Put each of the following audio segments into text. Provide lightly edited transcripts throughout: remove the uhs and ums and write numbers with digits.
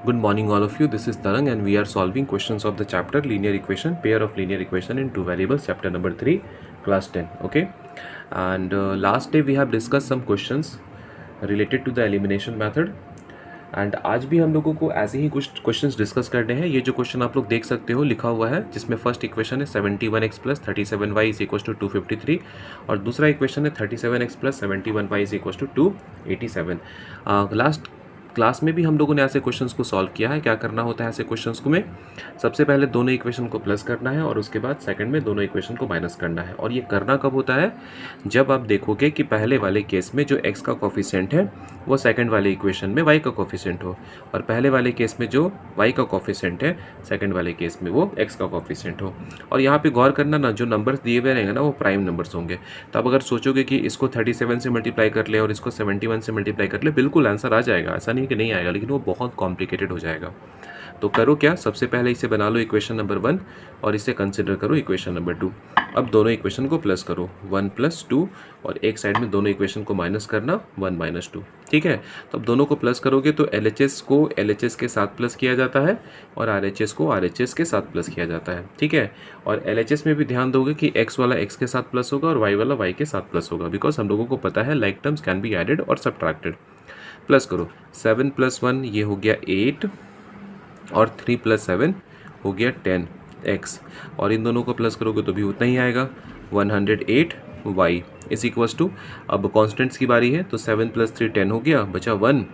Good morning all of you. This is Tarang and we are solving questions of the chapter linear equation, pair of linear equation in two variables, chapter number 3, class 10. Okay. And last day we have discussed some questions related to the elimination method. And आज भी हम लोगों को ऐसे ही कुछ questions discuss करने हैं। ये जो क्वेश्चन आप लोग देख सकते हो लिखा हुआ है, जिसमें फर्स्ट इक्वेशन है 71x plus 37y is equal to 253 और दूसरा इक्वेशन है 37x plus 71y is equal to 287। Last class में भी हम लोगों ने ऐसे क्वेश्चंस को सॉल्व किया है। क्या करना होता है ऐसे क्वेश्चंस को में, सबसे पहले दोनों इक्वेशन को प्लस करना है और उसके बाद सेकंड में दोनों इक्वेशन को माइनस करना है। और ये करना कब होता है, जब आप देखोगे कि पहले वाले केस में जो x का कोफिशिएंट है वो सेकंड वाले इक्वेशन में y का कोफिशिएंट हो, और पहले वाले केस में जो y का कोफिशिएंट है सेकंड वाले केस में वो x का कोफिशिएंट हो। और यहाँ पे गौर करना ना, जो नंबर्स दिए हुए रहेंगे ना वो प्राइम नंबर्स होंगे। तो अब अगर सोचोगे कि इसको 37 से मल्टीप्लाई कर ले और इसको 71 से मल्टीप्लाई कर ले, बिल्कुल आंसर आ जाएगा, ऐसा नहीं कि नहीं आएगा, लेकिन वो बहुत कॉम्प्लिकेटेड हो जाएगा। तो करो क्या, सबसे पहले इसे बना लो इक्वेशन नंबर 1 और इसे कंसिडर करो इक्वेशन नंबर 2। अब दोनों इक्वेशन को प्लस करो, 1 प्लस 2, और एक साइड में दोनों इक्वेशन को माइनस करना 1 माइनस 2। ठीक है, तो अब दोनों को प्लस करोगे तो LHS को LHS के साथ प्लस किया जाता है और RHS को RHS के साथ प्लस किया जाता है। ठीक है, और LHS में भी ध्यान दोगे कि x वाला x के साथ प्लस होगा और y वाला y के साथ प्लस होगा, बिकॉज हम लोगों को पता है like terms can be added और सब्ट्रैक्टेड। प्लस करो, 7 प्लस 1 ये हो गया 8 और 3 प्लस 7 हो गया 10x, और इन दोनों को प्लस करोगे तो भी उतना ही आएगा 108y इज इक्वल्स टू, अब कॉन्स्टेंट्स की बारी है तो 7 प्लस 3 10 हो गया, बचा 1,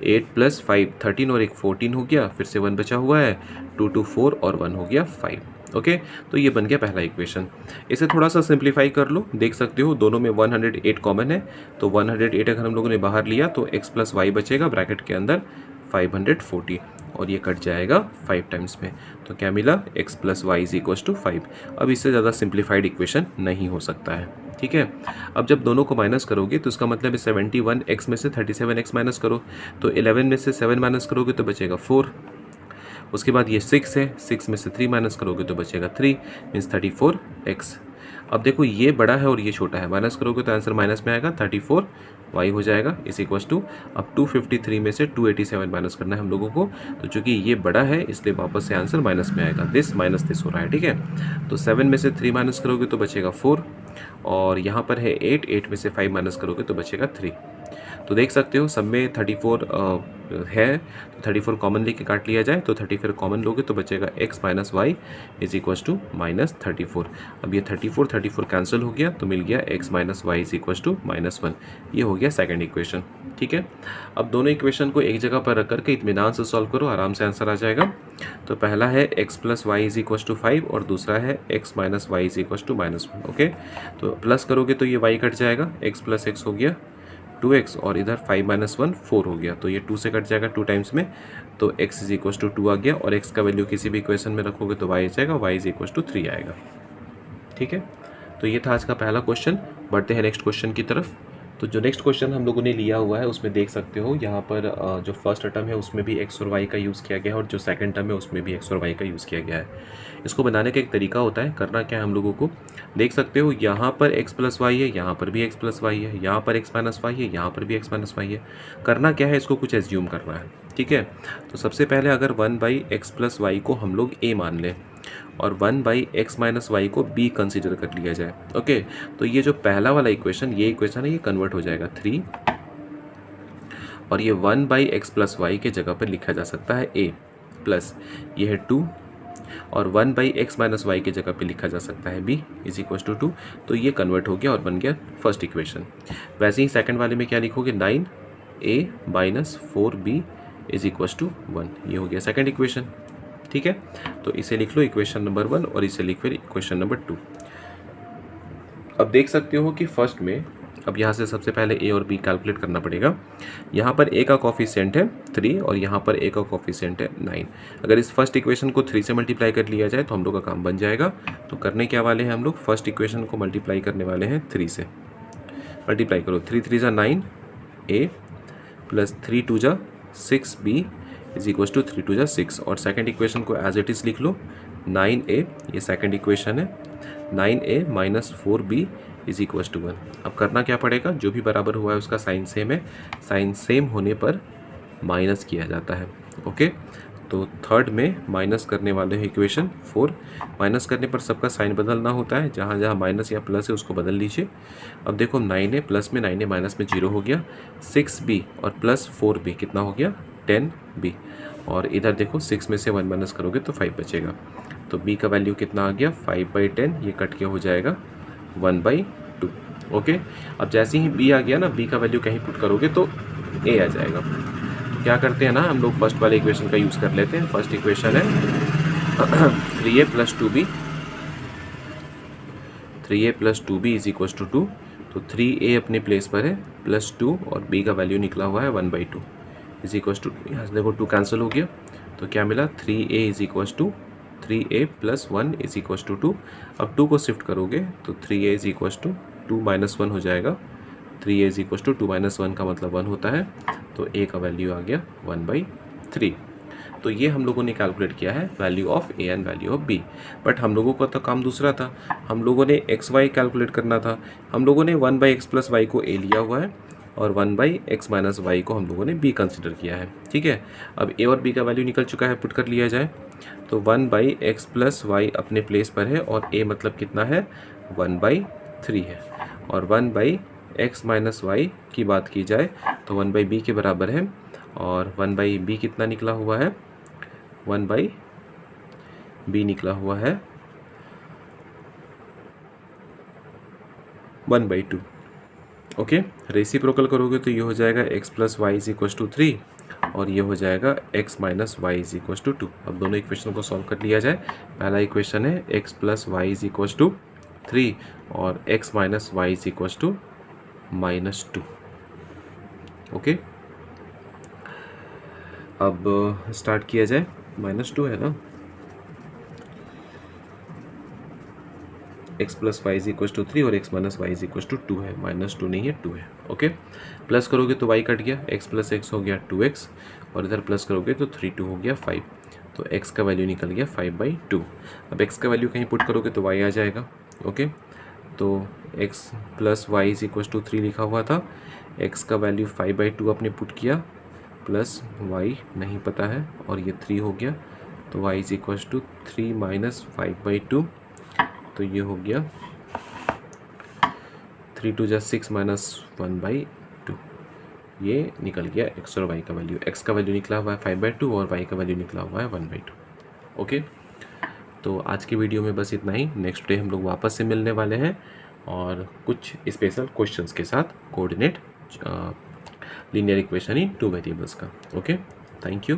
8 प्लस 5 13 और एक 14 हो गया, फिर से 1 बचा हुआ है, 2 2 4 और 1 हो गया 5। ओके, तो ये बन गया पहला इक्वेशन। इसे थोड़ा सा सिंप्लीफाई कर लो, देख सकते हो दोनों में 108 कॉमन है, तो 108 अगर हम लोगों ने बाहर लिया तो x प्लस वाई बचेगा ब्रैकेट के अंदर 540, और ये कट जाएगा 5 टाइम्स में, तो क्या मिला, x plus Y is equal to 5। अब इससे ज़्यादा सिंप्लीफाइड इक्वेशन नहीं हो सकता है। ठीक है, अब जब दोनों को माइनस करोगे तो इसका मतलब है 71x में से 37x माइनस करो, तो 11 में से 7 माइनस करोगे तो बचेगा 4, उसके बाद ये 6 है, 6 में से 3 माइनस करोगे तो बचेगा 3, मीन्स 34x। अब देखो ये बड़ा है और ये छोटा है, माइनस करोगे तो आंसर माइनस में आएगा, 34y हो जाएगा इस इक्वल्स टू, अब 253 में से 287 माइनस करना है हम लोगों को, तो चूंकि ये बड़ा है इसलिए वापस से आंसर माइनस में आएगा, दिस माइनस दिस हो रहा है। ठीक है, तो 7 में से 3 माइनस करोगे तो बचेगा 4, और यहाँ पर है 8 में से 5 माइनस करोगे तो बचेगा 3। तो देख सकते हो सब में 34 है, तो 34 कॉमन लेके काट लिया जाए, तो 34 कॉमन लोगे तो बचेगा x minus Y is equals to minus 34। अब ये 34 कैंसिल हो गया तो मिल गया x minus Y is equals to -1। ये हो गया सेकंड इक्वेशन। ठीक है, अब दोनों इक्वेशन को एक जगह पर रख करके इत्मीनान से सॉल्व करो, आराम से आंसर आ जाएगा। तो पहला है x plus Y is equals to 5 और दूसरा है x minus Y is equals to -1। Okay, तो प्लस करोगे तो ये y कट जाएगा, x प्लस x हो गया 2x, और इधर 5 माइनस 1 4 हो गया, तो ये 2 से कट जाएगा 2 टाइम्स में, तो x इज इक्वल्स टू 2 आ गया, और x का वैल्यू किसी भी इक्वेशन में रखोगे तो y आ जाएगा, y इज इक्वल्स टू 3 आएगा। ठीक है, तो ये था आज का पहला क्वेश्चन। बढ़ते हैं नेक्स्ट क्वेश्चन की तरफ। तो जो नेक्स्ट क्वेश्चन हम लोगों ने लिया हुआ है उसमें देख सकते हो यहाँ पर जो फर्स्ट टर्म है उसमें भी x और y का यूज़ किया गया है, और जो सेकंड टर्म है उसमें भी x और y का यूज़ किया गया है। इसको बनाने का एक तरीका होता है, करना क्या है हम लोगों को, देख सकते हो यहाँ पर x प्लस वाई है, यहाँ पर भी x प्लस वाई है, यहाँ पर x माइनस वाई है, यहाँ पर भी x माइनस वाई है। करना क्या है, इसको कुछ एज्यूम करना है। ठीक है, तो सबसे पहले अगर 1/x प्लस वाई को हम लोग a मान लें और 1/x माइनस वाई को b कंसिडर कर लिया जाए। ओके, तो ये जो पहला वाला इक्वेशन, ये इक्वेशन है, ये कन्वर्ट हो जाएगा 3, और ये 1/x प्लस वाई के जगह पर लिखा जा सकता है a प्लस, ये है 2, और 1/x माइनस वाई के जगह पे लिखा जा सकता है b इज इक्वल टू 2। तो ये कन्वर्ट हो गया और बन गया फर्स्ट इक्वेशन। वैसे ही सेकंड वाले में क्या लिखोगे, 9a minus 4b is equal to 1, ये हो गया सेकंड इक्वेशन। ठीक है, तो इसे लिख लो इक्वेशन नंबर 1 और इसे लिख फिर इक्वेशन नंबर 2। अब देख सकते हो कि फर्स्ट में, अब यहाँ से सबसे पहले a और b कैलकुलेट करना पड़ेगा। यहाँ पर a का कोफिशिएंट है 3 और यहाँ पर a का कोफिशिएंट है 9। अगर इस फर्स्ट इक्वेशन को 3 से मल्टीप्लाई कर लिया जाए तो हम लोग का काम बन जाएगा। तो करने क्या वाले हैं हम लोग, फर्स्ट इक्वेशन को मल्टीप्लाई करने वाले हैं 3 से। मल्टीप्लाई करो, 3 3 जा 9a प्लस 3 2 जा 6b इज इक्वल टू 3 2 जा 6, और सेकेंड इक्वेशन को एज इट इज़ लिख लो, 9a, ये सेकेंड इक्वेशन है, 9a minus 4b is equal to 1। अब करना क्या पड़ेगा, जो भी बराबर हुआ है उसका साइन सेम है, साइन सेम होने पर माइनस किया जाता है। ओके, तो थर्ड में माइनस करने वाले हैं इक्वेशन 4। माइनस करने पर सबका साइन बदलना होता है, जहाँ जहाँ माइनस या प्लस है उसको बदल लीजिए। अब देखो 9 है प्लस में, 9 है माइनस में, 0 हो गया। 6b और प्लस 4b कितना हो गया, 10b। और इधर देखो 6 में से 1 माइनस करोगे तो 5 बचेगा। तो b का वैल्यू कितना आ गया, 5/10, ये कट के हो जाएगा 1/2। ओके, अब जैसे ही b आ गया ना, b का वैल्यू कहीं पुट करोगे तो a आ जाएगा। तो क्या करते हैं ना, हम लोग फर्स्ट वाले इक्वेशन का यूज़ कर लेते हैं। फर्स्ट इक्वेशन है 3a + 2b, 3a + 2b is equal to 2। तो 3a अपने प्लेस पर है, +2 और b का वैल्यू निकला हुआ है 1/2 इज इक्वल टू, यहाँ से देखो 2 कैंसिल हो गया। तो क्या मिला, 3a is equal to 3a + 1 is equal to 2। अब 2 को शिफ्ट करोगे तो 3a इज इक्वल टू 2 - 1 हो जाएगा। 3a इज इक्वल टू 2 - 1 का मतलब 1 होता है। तो a का वैल्यू आ गया 1/3। तो ये हम लोगों ने कैलकुलेट किया है value of a and value of b। But हम लोगों का तो काम दूसरा था, हम लोगों ने एक्स वाई कैलकुलेट करना था। हम लोगों ने 1/x + y को a लिया हुआ है और 1/x - y को हम लोगों ने b कंसिडर किया है। ठीक है, अब a और b का वैल्यू निकल चुका है, पुट कर लिया जाए। तो 1/x + y अपने प्लेस पर है और a मतलब कितना है, 1/3 है। और 1/x - y की बात की जाए तो 1/b के बराबर है। और 1/b कितना निकला हुआ है, 1/b निकला हुआ है 1/2। ओके, रेसिप्रोकल करोगे तो ये हो जाएगा x + y = 3 और ये हो जाएगा x - y = 2। अब दोनों इक्वेशन को सॉल्व कर लिया जाए। पहला इक्वेशन है x + y = 3 और x - y = -2। ओके, अब स्टार्ट किया जाए। -2 है ना, x + y = 3 और x - y = 2 है, -2 नहीं है, 2 है। ओके, प्लस करोगे तो y कट गया, x + x हो गया 2x और इधर प्लस करोगे तो 3 2 हो गया 5। तो x का वैल्यू निकल गया 5/2। अब x का वैल्यू कहीं पुट करोगे तो y आ जाएगा। ओके, तो x + y = 3 लिखा हुआ था, x का वैल्यू 5/2 आपने पुट किया, प्लस y नहीं पता है और ये 3 हो गया। तो y = 3 - 5/2, तो ये हो गया 3 2 = 6 - 1/2। ये निकल गया x और y का वैल्यू। x का वैल्यू निकला हुआ है 5/2 और y का वैल्यू निकला हुआ है 1/2। ओके, तो आज की वीडियो में बस इतना ही। नेक्स्ट डे हम लोग वापस से मिलने वाले हैं और कुछ स्पेशल क्वेश्चंस के साथ, coordinate linear equation in 2 variables का। Okay, thank you.